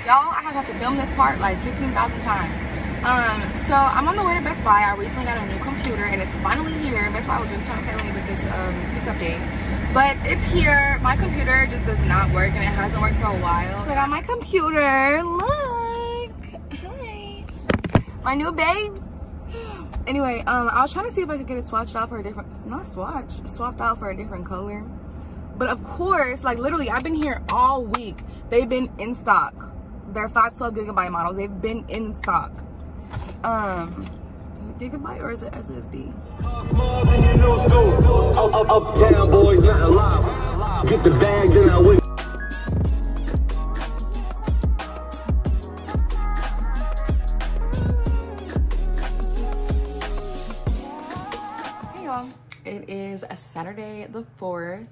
Y'all, I have had to film this part like 15,000 times. So I'm on the way to Best Buy. I recently got a new computer and it's finally here. Best Buy was really trying to pay with me with this pickup day, but it's here. My computer just does not work and it hasn't worked for a while. So I got my computer. Look, hi, my new babe. Anyway, I was trying to see if I could get it swatched out for a different, swapped out for a different color. But of course, like literally, I've been here all week. They've been in stock. They're 512GB models. They've been in stock. Is it gigabyte or is it SSD? Uptown boys, not alive. Get the bag, then I wait. Hey y'all, it is a Saturday the 4th.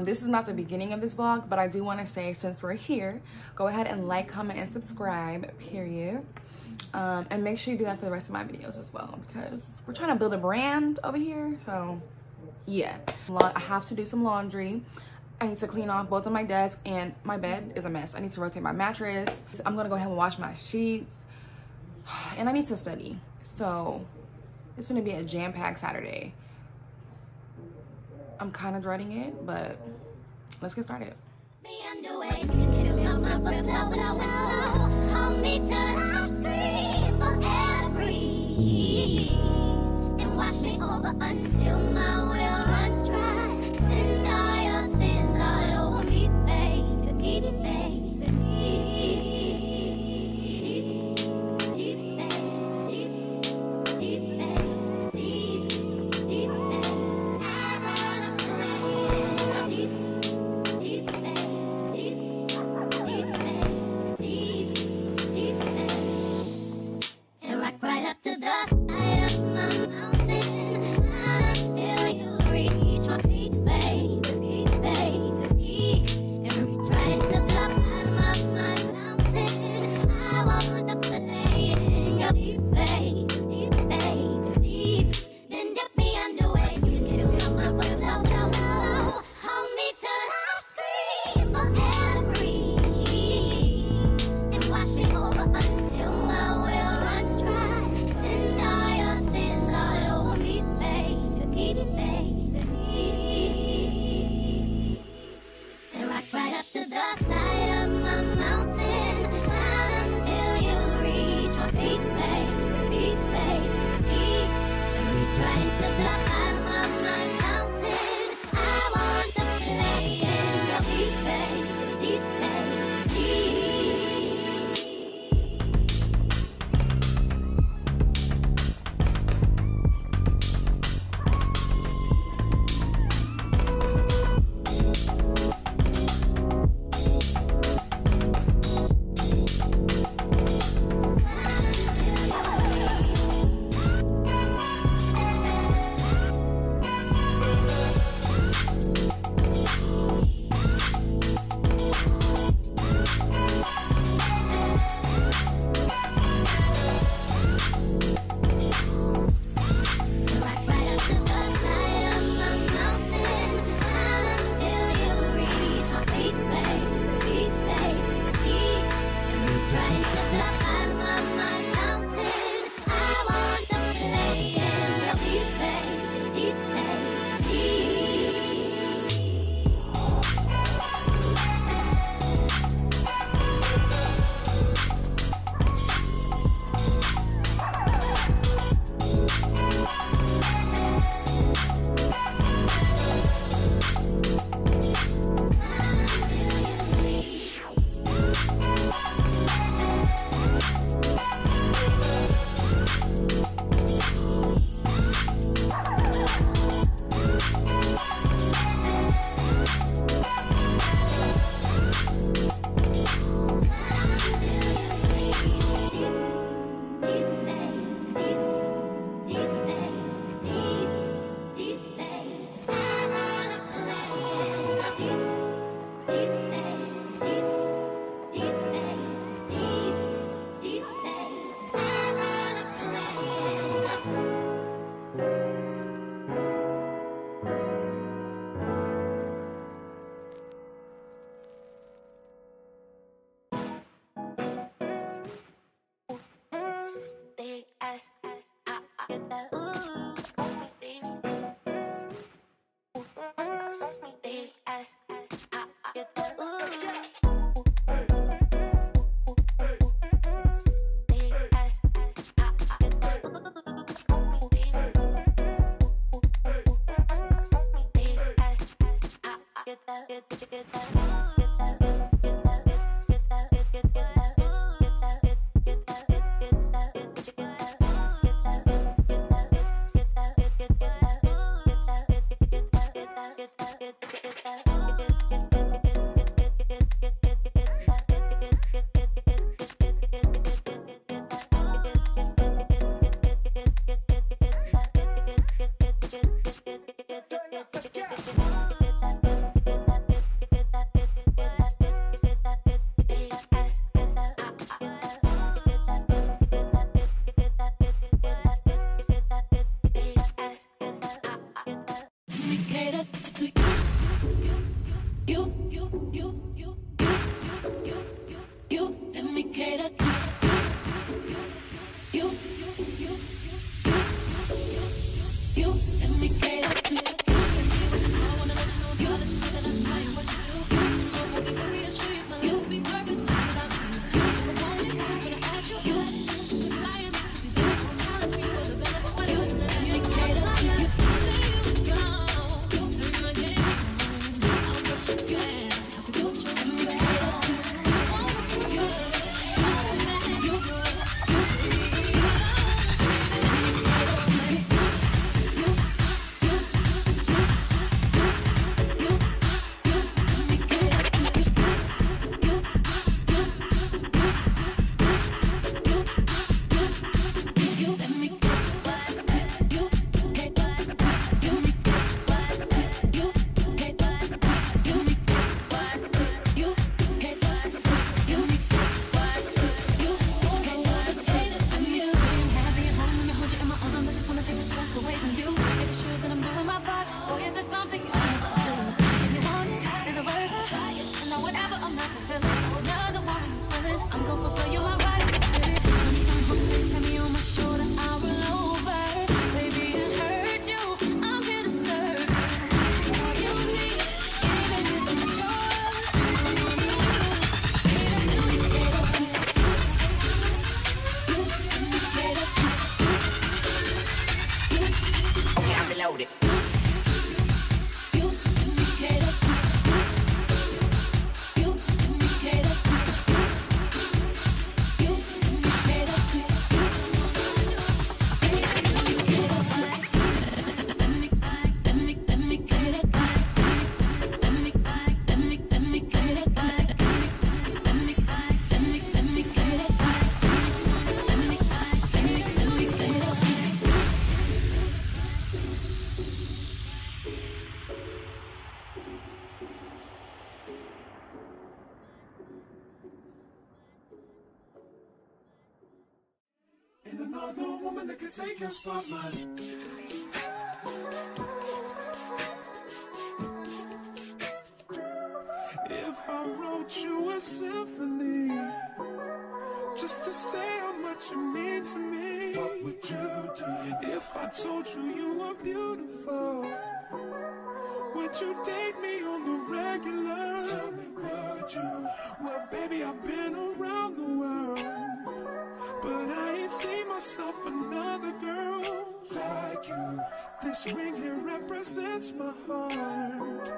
This is not the beginning of this vlog, but I do want to say, since we're here, go ahead and like, comment, and subscribe, period. And make sure you do that for the rest of my videos as well, because we're trying to build a brand over here. So yeah, I have to do some laundry. I need to clean off both of my desks, and my bed is a mess. I need to rotate my mattress. So I'm gonna go ahead and wash my sheets, and I need to study. So it's gonna be a jam-packed Saturday. I'm kind of dreading it, but let's get started. And wash me over until my will runs dry. Send all your sins all over me, baby, baby, baby. get that ooh, baby. Baby, I get that ooh. Another woman that can take your spotlight. If I wrote you a symphony, just to say how much you mean to me, what would you do? If I told you you were beautiful, would you date me on the regular? Tell me, would you? Well, baby, I've been around the world, but I ain't seen myself another girl like you. This ring here represents my heart,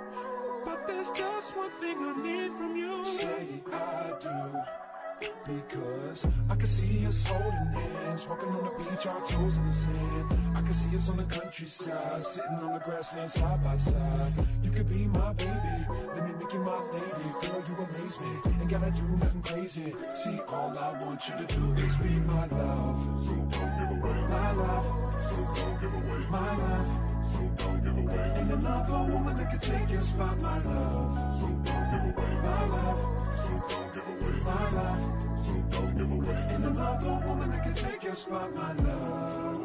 but there's just one thing I need from you. Say I do. Because I can see us holding hands, walking on the beach, our toes in the sand. I can see us on the countryside, sitting on the grassland side by side. You could be my baby, let me make you my lady. Girl, you amaze me, ain't gotta do nothing crazy. See, all I want you to do is be my love. So don't give away my love. So don't give away my love. So don't give away. Ain't another woman that can take your spot, my love. So don't give away my love. So don't give away my love. So don't give away. Ain't another woman that can take your spot, my love.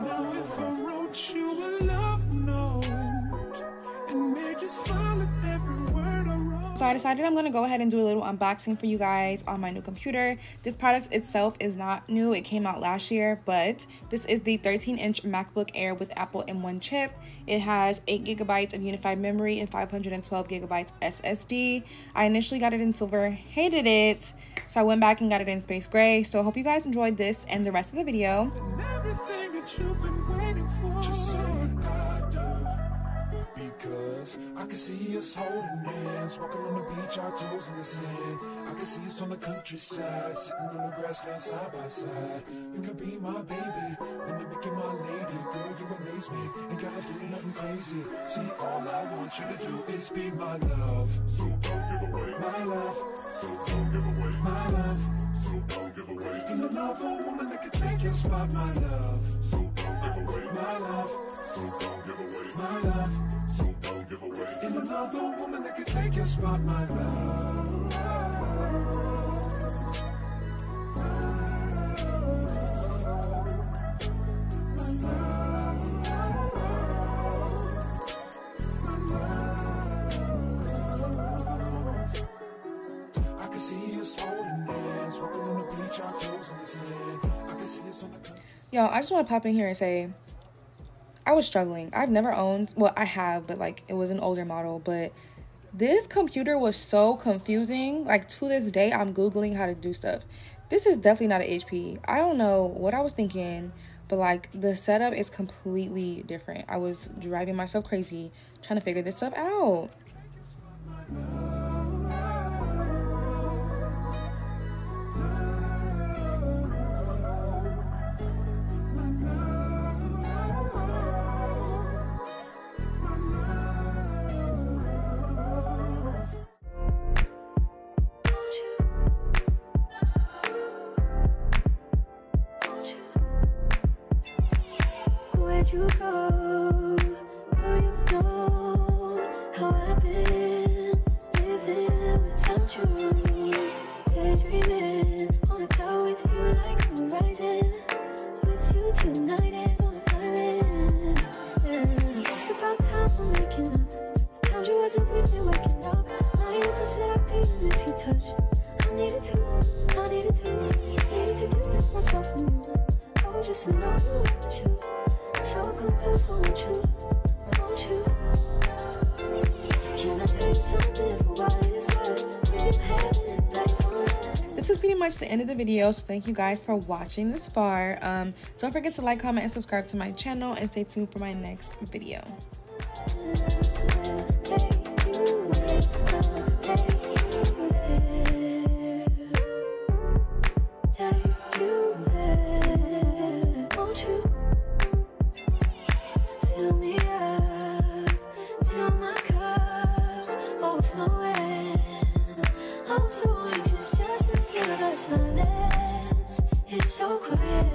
Now if I wrote you a love note and made you smile at every word I wrote. So I decided I'm gonna go ahead and do a little unboxing for you guys on my new computer. This product itself is not new, it came out last year, but this is the 13-inch MacBook Air with Apple M1 chip. It has 8 GB of unified memory and 512 GB SSD. I initially got it in silver, hated it, so I went back and got it in space gray. So I hope you guys enjoyed this and the rest of the video. And everything that you've been waiting for, just say I do. Because I can see us holding hands, walking on the beach, our toes in the sand. I can see us on the countryside, sitting on the grassland side by side. You can be my baby, when you make you my lady. Girl, you amaze me, ain't gotta do nothing crazy. See, all I want you to do is be my love. So don't give away my love. So don't give away my love. So don't give away. Ain't another woman that can take your spot, my love. So don't give away my love. So don't give away my love. So don't give away. Ain't another woman that can take your spot, my love. I can see us holding hands, walking on the beach, our toes in the sand. I can see us on the. Yo, I just want to pop in here and say I was struggling. I've never owned, well, I have, but like it was an older model, but this computer was so confusing. Like to this day, I'm Googling how to do stuff. This is definitely not an HP. I don't know what I was thinking, but like the setup is completely different. I was driving myself crazy trying to figure this stuff out. Where'd you go? Girl, you know how I've been living without you. Daydreaming on a cloud with you like horizon. With you tonight is on an island. Yeah. It's about time we're making up. Found you wasn't with me waking up. Now you never said I didn't miss your touch. I needed to distance myself from you. Oh, just to know you want you. So come close, I want you. Can I tell you something for what it's worth? Really having it like on. This is pretty much the end of the video, so thank you guys for watching this far. Don't forget to like, comment, and subscribe to my channel, and stay tuned for my next video. I'm so anxious just to feel the silence. It's so quiet.